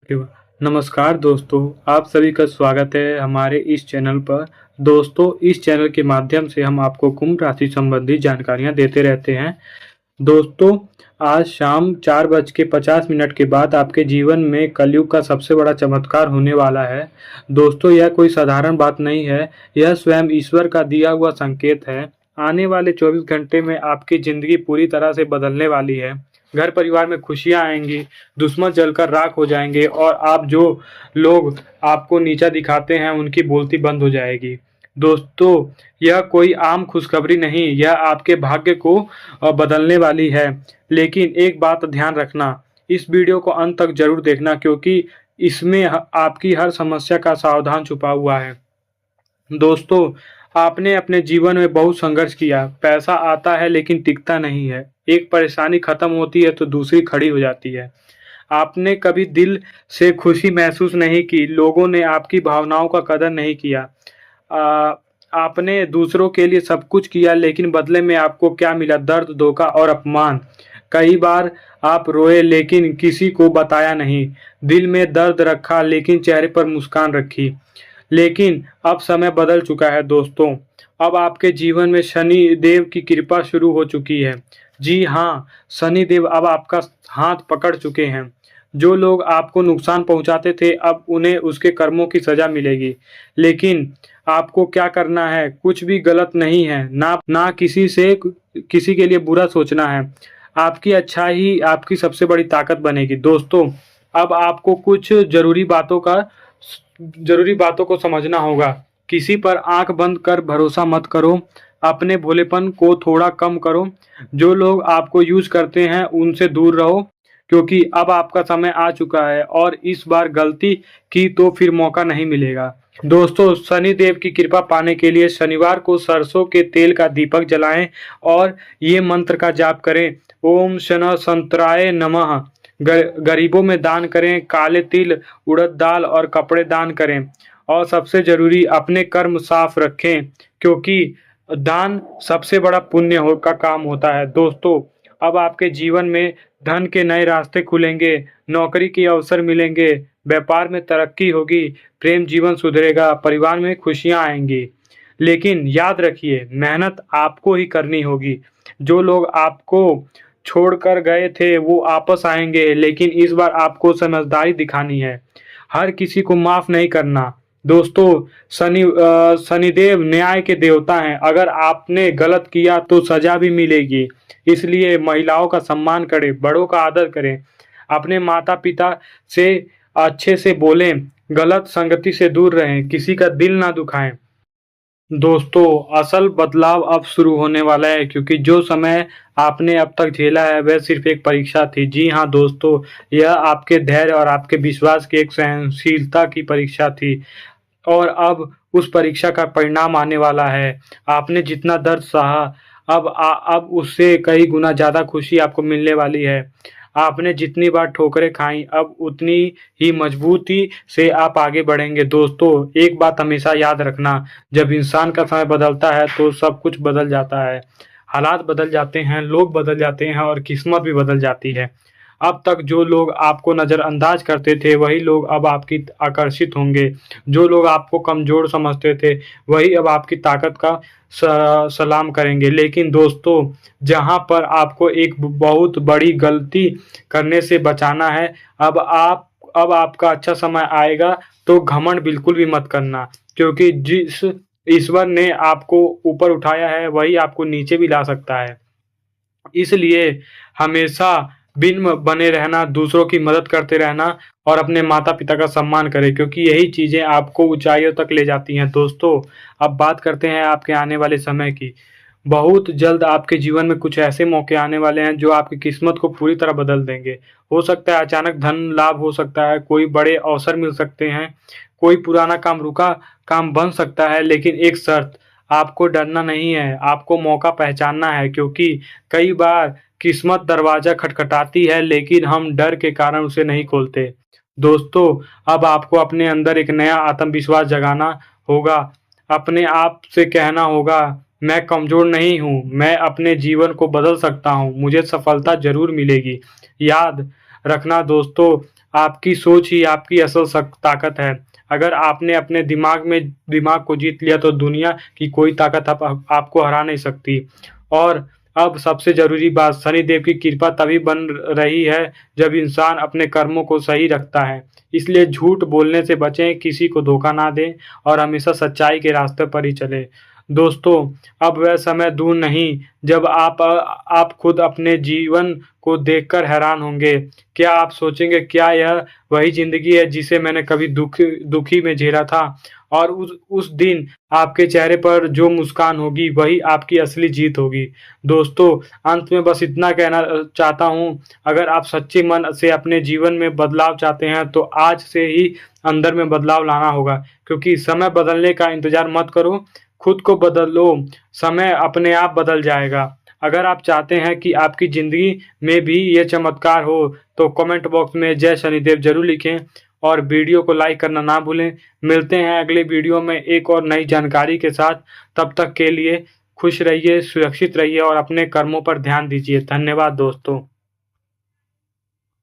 नमस्कार दोस्तों, आप सभी का स्वागत है हमारे इस चैनल पर। दोस्तों, इस चैनल के माध्यम से हम आपको कुंभ राशि संबंधी जानकारियाँ देते रहते हैं। दोस्तों, आज शाम 4:50 के बाद आपके जीवन में कलयुग का सबसे बड़ा चमत्कार होने वाला है। दोस्तों, यह कोई साधारण बात नहीं है, यह स्वयं ईश्वर का दिया हुआ संकेत है। आने वाले 24 घंटे में आपकी ज़िंदगी पूरी तरह से बदलने वाली है। घर परिवार में खुशियाँ आएँगी, दुश्मन जलकर राख हो जाएँगे और आप जो लोग आपको नीचा दिखाते हैं, उनकी बोलती बंद हो जाएगी। दोस्तों, यह कोई आम खुशखबरी नहीं, यह आपके भाग्य को बदलने वाली है। लेकिन एक बात ध्यान रखना, इस वीडियो को अंत तक ज़रूर देखना क्योंकि इसमें आपकी हर समस्या का समाधान छुपा हुआ है। दोस्तों, आपने अपने जीवन में बहुत संघर्ष किया, पैसा आता है लेकिन टिकता नहीं है। एक परेशानी खत्म होती है तो दूसरी खड़ी हो जाती है। आपने कभी दिल से खुशी महसूस नहीं की, लोगों ने आपकी भावनाओं का कदर नहीं किया। आ, आपने दूसरों के लिए सब कुछ किया लेकिन बदले में आपको क्या मिला? दर्द, धोखा और अपमान। कई बार आप रोए लेकिन किसी को बताया नहीं, दिल में दर्द रखा लेकिन चेहरे पर मुस्कान रखी। लेकिन अब समय बदल चुका है दोस्तों। अब आपके जीवन में शनि देव की कृपा शुरू हो चुकी है। जी हाँ, शनि देव अब आपका हाथ पकड़ चुके हैं। जो लोग आपको नुकसान पहुंचाते थे, अब उन्हें उसके कर्मों की सजा मिलेगी। लेकिन आपको क्या करना है? कुछ भी गलत नहीं है। ना किसी के लिए बुरा सोचना है। आपकी अच्छाई ही आपकी सबसे बड़ी ताकत बनेगी। दोस्तों, अब आपको कुछ ज़रूरी बातों को समझना होगा। किसी पर आँख बंद कर भरोसा मत करो, अपने भोलेपन को थोड़ा कम करो। जो लोग आपको यूज़ करते हैं, उनसे दूर रहो क्योंकि अब आपका समय आ चुका है और इस बार गलती की तो फिर मौका नहीं मिलेगा। दोस्तों, शनि देव की कृपा पाने के लिए शनिवार को सरसों के तेल का दीपक जलाएं और ये मंत्र का जाप करें। ओम शन संतराय नमः। गरीबों में दान करें, काले तिल, उड़द दाल और कपड़े दान करें। और सबसे जरूरी, अपने कर्म साफ रखें क्योंकि दान सबसे बड़ा का काम होता है। दोस्तों, अब आपके जीवन में धन के नए रास्ते खुलेंगे, नौकरी के अवसर मिलेंगे, व्यापार में तरक्की होगी, प्रेम जीवन सुधरेगा, परिवार में खुशियां आएंगी। लेकिन याद रखिए, मेहनत आपको ही करनी होगी। जो लोग आपको छोड़कर गए थे वो वापस आएंगे, लेकिन इस बार आपको समझदारी दिखानी है। हर किसी को माफ नहीं करना। दोस्तों, शनिदेव न्याय के देवता हैं। अगर आपने गलत किया तो सजा भी मिलेगी। इसलिए महिलाओं का सम्मान करें, बड़ों का आदर करें, अपने माता पिता से अच्छे से बोलें, गलत संगति से दूर रहें, किसी का दिल ना दुखाएं। दोस्तों, असल बदलाव अब शुरू होने वाला है क्योंकि जो समय आपने अब तक झेला है वह सिर्फ एक परीक्षा थी। जी हाँ दोस्तों, यह आपके धैर्य और आपके विश्वास की एक सहनशीलता की परीक्षा थी और अब उस परीक्षा का परिणाम आने वाला है। आपने जितना दर्द सहा, अब उससे कई गुना ज़्यादा खुशी आपको मिलने वाली है। आपने जितनी बार ठोकरें खाई, अब उतनी ही मजबूती से आप आगे बढ़ेंगे। दोस्तों, एक बात हमेशा याद रखना, जब इंसान का समय बदलता है तो सब कुछ बदल जाता है। हालात बदल जाते हैं, लोग बदल जाते हैं और किस्मत भी बदल जाती है। अब तक जो लोग आपको नज़रअंदाज करते थे, वही लोग अब आपकी आकर्षित होंगे। जो लोग आपको कमज़ोर समझते थे, वही अब आपकी ताकत का सलाम करेंगे। लेकिन दोस्तों, जहाँ पर आपको एक बहुत बड़ी गलती करने से बचाना है, अब आपका अच्छा समय आएगा, तो घमंड बिल्कुल भी मत करना क्योंकि जिस ईश्वर ने आपको ऊपर उठाया है, वही आपको नीचे भी ला सकता है। इसलिए हमेशा बिन्म बने रहना, दूसरों की मदद करते रहना और अपने माता-पिता का सम्मान करें क्योंकि यही चीज़ें आपको ऊँचाइयों तक ले जाती हैं। दोस्तों, अब बात करते हैं आपके आने वाले समय की। बहुत जल्द आपके जीवन में कुछ ऐसे मौके आने वाले हैं जो आपकी किस्मत को पूरी तरह बदल देंगे। हो सकता है अचानक धन लाभ हो सकता है, कोई बड़े अवसर मिल सकते हैं, कोई पुराना काम रुका काम बन सकता है, लेकिन एक शर्त, आपको डरना नहीं है, आपको मौका पहचानना है क्योंकि कई बार किस्मत दरवाज़ा खटखटाती है लेकिन हम डर के कारण उसे नहीं खोलते। दोस्तों, अब आपको अपने अंदर एक नया आत्मविश्वास जगाना होगा। अपने आप से कहना होगा, मैं कमज़ोर नहीं हूँ, मैं अपने जीवन को बदल सकता हूँ, मुझे सफलता ज़रूर मिलेगी। याद रखना दोस्तों, आपकी सोच ही आपकी असल ताकत है। अगर आपने अपने दिमाग को जीत लिया तो दुनिया की कोई ताकत आपको हरा नहीं सकती। और अब सबसे ज़रूरी बात, शनिदेव की कृपा तभी बन रही है जब इंसान अपने कर्मों को सही रखता है। इसलिए झूठ बोलने से बचें, किसी को धोखा ना दें और हमेशा सच्चाई के रास्ते पर ही चलें। दोस्तों, अब वह समय दूर नहीं जब आप खुद अपने जीवन को देखकर हैरान होंगे। क्या आप सोचेंगे, क्या यह वही ज़िंदगी है जिसे मैंने कभी दुखी में झेला था? और उस दिन आपके चेहरे पर जो मुस्कान होगी वही आपकी असली जीत होगी। दोस्तों, अंत में बस इतना कहना चाहता हूँ, अगर आप सच्चे मन से अपने जीवन में बदलाव चाहते हैं तो आज से ही अंदर में बदलाव लाना होगा, क्योंकि समय बदलने का इंतज़ार मत करो, खुद को बदलो, समय अपने आप बदल जाएगा। अगर आप चाहते हैं कि आपकी ज़िंदगी में भी ये चमत्कार हो तो कमेंट बॉक्स में जय शनिदेव ज़रूर लिखें और वीडियो को लाइक करना ना भूलें। मिलते हैं अगले वीडियो में एक और नई जानकारी के साथ। तब तक के लिए खुश रहिए, सुरक्षित रहिए और अपने कर्मों पर ध्यान दीजिए। धन्यवाद दोस्तों।